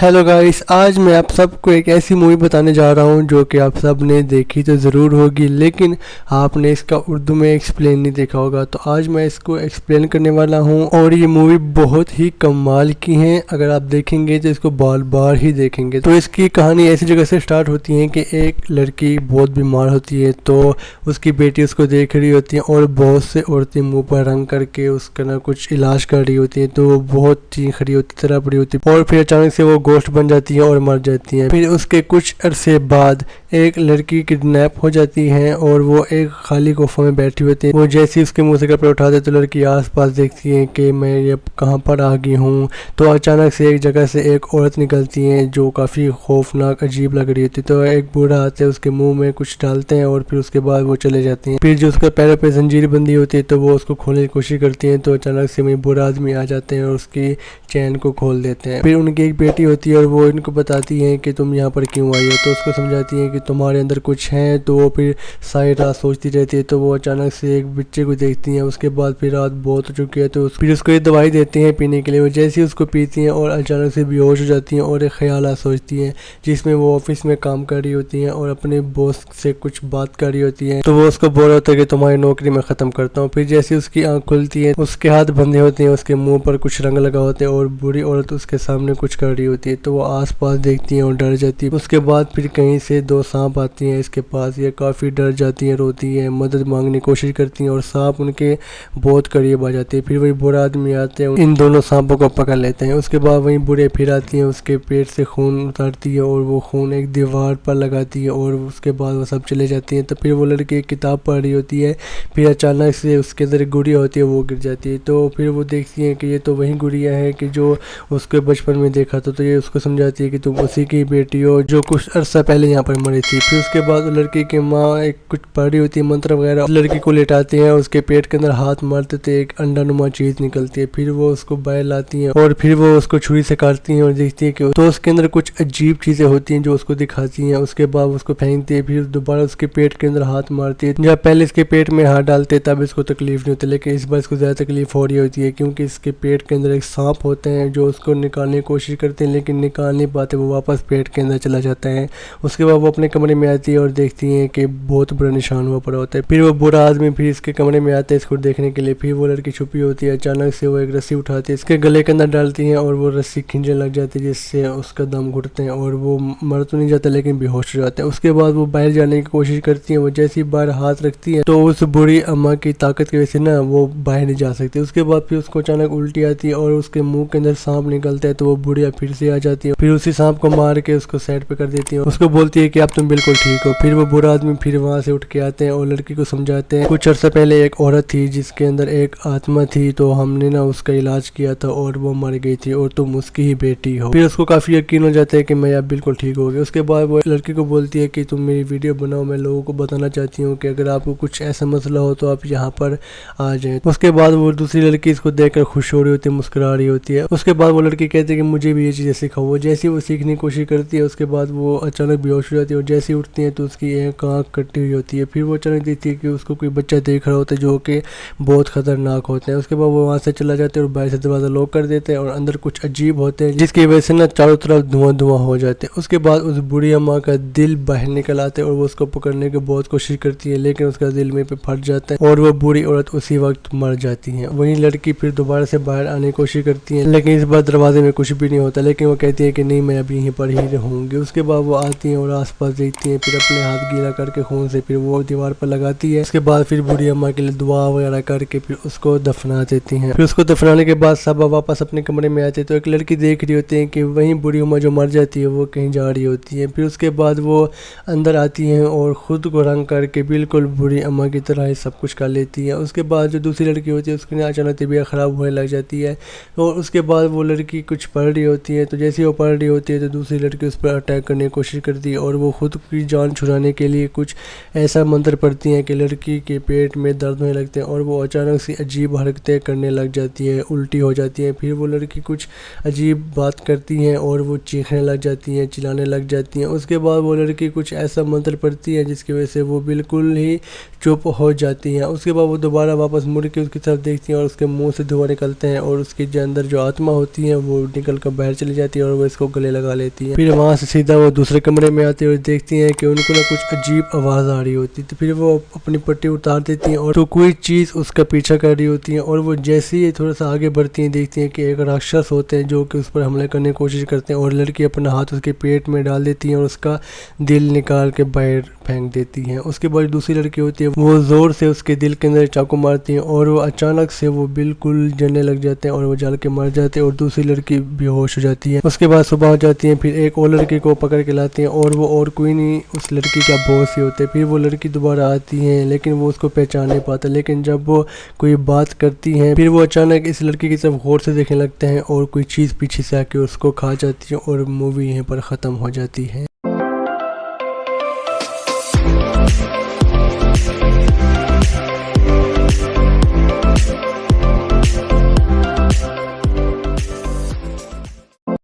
Hello guys, आज मैं आप सबको एक ऐसी मूवी बताने जा रहा हूं जो कि आप सब ने देखी तो ज़रूर होगी, लेकिन आपने इसका उर्दू में एक्सप्लेन नहीं देखा होगा। तो आज मैं इसको एक्सप्लेन करने वाला हूं और ये मूवी बहुत ही कमाल की है। अगर आप देखेंगे तो इसको बार बार ही देखेंगे। तो इसकी कहानी ऐसी जगह से स्टार्ट होती है कि एक लड़की बहुत बीमार होती है, तो उसकी बेटी उसको देख रही होती है और बहुत से औरतें मुँह पर रंग करके उसका ना कुछ इलाज कर रही होती है। तो वो बहुत चीख रही होती, तरह पड़ी होती है और फिर अचानक से वो गोश्त बन जाती है और मर जाती है। फिर उसके कुछ अरसे बाद एक लड़की किडनैप हो जाती है और वो एक खाली गुफा में बैठी होती है। वो जैसे ही उसके मुंह से कपड़े उठाते हैं तो लड़की आसपास देखती है कि मैं ये कहाँ पर आ गई हूँ। तो अचानक से एक जगह से एक औरत निकलती है जो काफ़ी खौफनाक अजीब लग रही होती है। तो एक बूढ़ा आते हैं, उसके मुंह में कुछ डालते हैं और फिर उसके बाद वो चले जाती हैं। फिर जो उसके पैरों पे जंजीर बंदी होती है तो वो उसको खोलने की कोशिश करती है। तो अचानक से वही बूढ़ा आदमी आ जाते हैं और उसकी चैन को खोल देते हैं। फिर उनकी एक बेटी होती है और वो इनको बताती है कि तुम यहाँ पर क्यों आई हो। तो उसको समझाती है कि तुम्हारे अंदर कुछ है। तो वो फिर सारी रात सोचती रहती है। तो वो अचानक से एक बच्चे को देखती है। उसके बाद फिर रात बहुत हो चुकी है तो फिर उसको ये दवाई देते हैं पीने के लिए। वो जैसे ही उसको पीती हैं और अचानक से बेहोश हो जाती हैं और एक ख्याल सोचती हैं जिसमें वो ऑफिस में काम कर रही होती हैं और अपने बॉस से कुछ बात कर रही होती है। तो वो उसको बोल रहा होता है कि तुम्हारी नौकरी मैं ख़त्म करता हूँ। फिर जैसे उसकी आँख खुलती है, उसके हाथ बंधे होते हैं, उसके मुंह पर कुछ रंग लगा होते हैं और बुरी औरत उसके सामने कुछ कर रही होती है। तो वो आसपास देखती है और डर जाती है। उसके बाद फिर कहीं से दो सांप आती हैं इसके पास। ये काफ़ी डर जाती है, रोती है, मदद मांगने की कोशिश करती हैं और सांप उनके बहुत करीब आ जाते हैं। फिर वही बुरा आदमी आते हैं, इन दोनों सांपों को पकड़ लेते हैं। उसके बाद वही बुरे फिर आती हैं, उसके पेट से खून उतारती है और वो खून एक दीवार पर लगाती है और उसके बाद वो सब चले जाती हैं। तो फिर वो लड़की एक किताब पढ़ रही होती है। फिर अचानक से उसके अंदर एक गुड़िया होती है, वो गिर जाती है। तो फिर वो देखती है कि ये तो वही गुड़िया है कि जो उसके बचपन में देखा था। तो ये उसको समझाती है कि तुम उसी की बेटी हो जो कुछ अरसा पहले यहाँ पर मरी थी। फिर उसके बाद लड़की की माँ एक कुछ पढ़ रही होती है, मंत्र वगैरह। लड़की को लेटाते हैं, उसके पेट के अंदर हाथ मारते थे, एक अंडा नुमा चीज निकलती है। फिर वो उसको बाहर लाती हैं और फिर वो उसको छुरी से काटती हैं और देखती है कि तो उसके अंदर कुछ अजीब चीजें होती हैं जो उसको दिखाती हैं। उसके बाद उसको फेंकती है। फिर दोबारा उसके पेट के अंदर हाथ मारती है। जब पहले इसके पेट में हाथ डालते तब इसको तकलीफ नहीं होती, लेकिन इस बार इसको ज्यादा तकलीफ हो रही होती है क्योंकि इसके पेट के अंदर एक सांप होते हैं जो उसको निकालने की कोशिश करते हैं लेकिन निकाल नहीं पाते। वो वापस पेट के अंदर चला जाता है। उसके बाद वो अपने कमरे में आती है और देखती है कि बहुत बड़ा निशान हुआ पड़ा होता है। फिर वो बुरा आदमी फिर इसके कमरे में आता है इसको देखने के लिए। फिर वो लड़की छुपी होती है। अचानक से वो एक रस्सी उठाती है, इसके गले के अंदर डालती है और वो रस्सी खींचने लग जाती है जिससे उसका दम घुटते हैं और वो मर तो नहीं जाता लेकिन बेहोश हो जाता है। उसके बाद वो बाहर जाने की कोशिश करती है। वो जैसे ही बाहर हाथ रखती है तो उस बुरी अम्मा की ताकत की वजह से ना वो बाहर नहीं जा सकती। उसके बाद फिर उसको अचानक उल्टी आती है और उसके मुंह के अंदर सांप निकलता है। तो वो बुढ़िया फिर से आ जाती है, फिर उसी सांप को मार के उसको साइड पे कर देती है। उसको बोलती है कि अब तुम बिल्कुल ठीक हो। फिर वो बुरा आदमी फिर वहां से उठ के आते हैं और लड़की को समझाते हैं कुछ अर्सा पहले एक औरत थी जिसके अंदर एक आत्मा थी, तो हमने ना उसका इलाज किया था और वो मर गई थी और तुम उसकी ही बेटी हो। फिर उसको काफी यकीन हो जाता है कि मैं अब बिल्कुल ठीक हो गया। उसके बाद वो लड़की को बोलती है कि तुम मेरी वीडियो बनाओ, मैं लोगों को बताना चाहती हूँ कि अगर आपको कुछ ऐसा मसला हो तो आप यहाँ पर आ जाए। उसके बाद वो दूसरी लड़की इसको देखकर खुश हो रही होती है, मुस्कुरा रही होती है। उसके बाद वो लड़की कहती है कि मुझे भी ये चीजें सिखाओ। वो जैसे वो सीखने की कोशिश करती है उसके बाद वो अचानक बेहोश हो जाती है और जैसे उठती है तो उसकी एक आँख कटी हुई होती है। फिर वो अचानक देखती है कि उसको कोई बच्चा देख रहा होता है जो कि बहुत खतरनाक होते हैं। उसके बाद वो वहाँ से चला जाते हैं और बाहर से दरवाज़ा लॉक कर देते हैं और अंदर कुछ अजीब होते हैं जिसकी वजह से ना चारों तरफ धुआं धुआं हो जाते हैं। उसके बाद उस बुढ़ी अम्मा का दिल बाहर निकल आता है और वो उसको पकड़ने की बहुत कोशिश करती है लेकिन उसका दिल में पे फट जाता है और वो बुरी औरत उसी वक्त मर जाती है। वही लड़की फिर दोबारा से बाहर आने की कोशिश करती है लेकिन इस बार दरवाजे में कुछ भी नहीं होता, लेकिन वो कहती है कि नहीं मैं अभी यहीं पर ही रहूंगी। उसके बाद वो आती हैं और आसपास देखती हैं, फिर अपने हाथ गीला करके खून से फिर वो दीवार पर लगाती है। उसके बाद फिर बूढ़ी अम्मा के लिए दुआ वगैरह करके फिर उसको दफना देती हैं। फिर उसको दफनाने के बाद सब वापस अपने कमरे में आते हैं तो एक लड़की देख रही होती है कि वही बूढ़ी अम्मा जो मर जाती है वो कहीं जा रही होती है। फिर उसके बाद वो अंदर आती हैं और खुद को रंग करके बिल्कुल बूढ़ी अम्मा की तरह ही सब कुछ कर लेती है। उसके बाद जो दूसरी लड़की होती है उसकी अचानक तबीयत ख़राब होने लग जाती है और उसके बाद वो लड़की कुछ पढ़ रही होती है। तो जैसे वो पढ़ रही होती है तो दूसरी लड़की उस पर अटैक करने की कोशिश करती है और वो خود کی جان چھڑانے کے لیے کچھ ایسا منتر پڑھتی ہیں کہ لڑکی کے پیٹ میں درد ہونے لگتے ہیں اور وہ اچانک سی عجیب حرکتیں کرنے لگ جاتی ہے، الٹی ہو جاتی ہیں۔ پھر وہ لڑکی کچھ عجیب بات کرتی ہیں اور وہ چیخنے لگ جاتی ہیں، چلانے لگ جاتی ہیں۔ اس کے بعد وہ لڑکی کچھ ایسا منتر پڑھتی ہے جس کی وجہ سے وہ بالکل ہی چپ ہو جاتی ہیں۔ اس کے بعد وہ دوبارہ واپس مڑ کے اس کی طرف دیکھتی ہیں اور اس کے منہ سے دھواں نکلتے ہیں اور اس کے اندر جو آتما ہوتی ہے وہ نکل کر باہر چلی جاتی ہے اور وہ اس کو گلے لگا لیتی ہے۔ پھر وہاں سے سیدھا وہ دوسرے کمرے میں آتی ہے اور دیکھتی ہیں کہ ان کو کچھ عجیب آواز آ رہی ہوتی ہے، تو پھر وہ اپنی پٹی اتار دیتی ہیں اور تو کوئی چیز اس کا پیچھا کر رہی ہوتی ہے اور وہ جیسے ہی تھوڑا سا آگے بڑھتی ہیں دیکھتی ہیں کہ ایک راکشس ہوتے ہیں جو کہ اس پر حملہ کرنے کی کوشش کرتے ہیں اور لڑکی اپنا ہاتھ اس کے پیٹ میں ڈال دیتی ہے اور اس کا دل نکال کے باہر پھینک دیتی ہیں۔ اس کے بعد دوسری لڑکی ہوتی ہے وہ زور سے اس کے دل کے اندر چاقو مارتی ہیں اور وہ اچانک سے وہ بالکل جلنے لگ جاتے ہیں اور وہ جل کے مر جاتے ہیں اور دوسری لڑکی بے ہوش ہو جاتی ہے۔ اس کے بعد صبح ہو جاتی ہے، پھر ایک اور لڑکی کو پکڑ کے لاتے ہیں اور وہ اور کوئی نہیں اس لڑکی کا باس ہی ہوتے ہیں۔ پھر وہ لڑکی دوبارہ آتی ہے لیکن وہ اس کو پہچان نہیں پاتا، لیکن جب وہ کوئی بات کرتی ہیں پھر وہ اچانک اس لڑکی کی طرف غور سے دیکھنے لگتے ہیں اور کوئی چیز پیچھے سے آ کے اس کو کھا جاتی ہے اور مووی یہیں پر ختم ہو جاتی ہے۔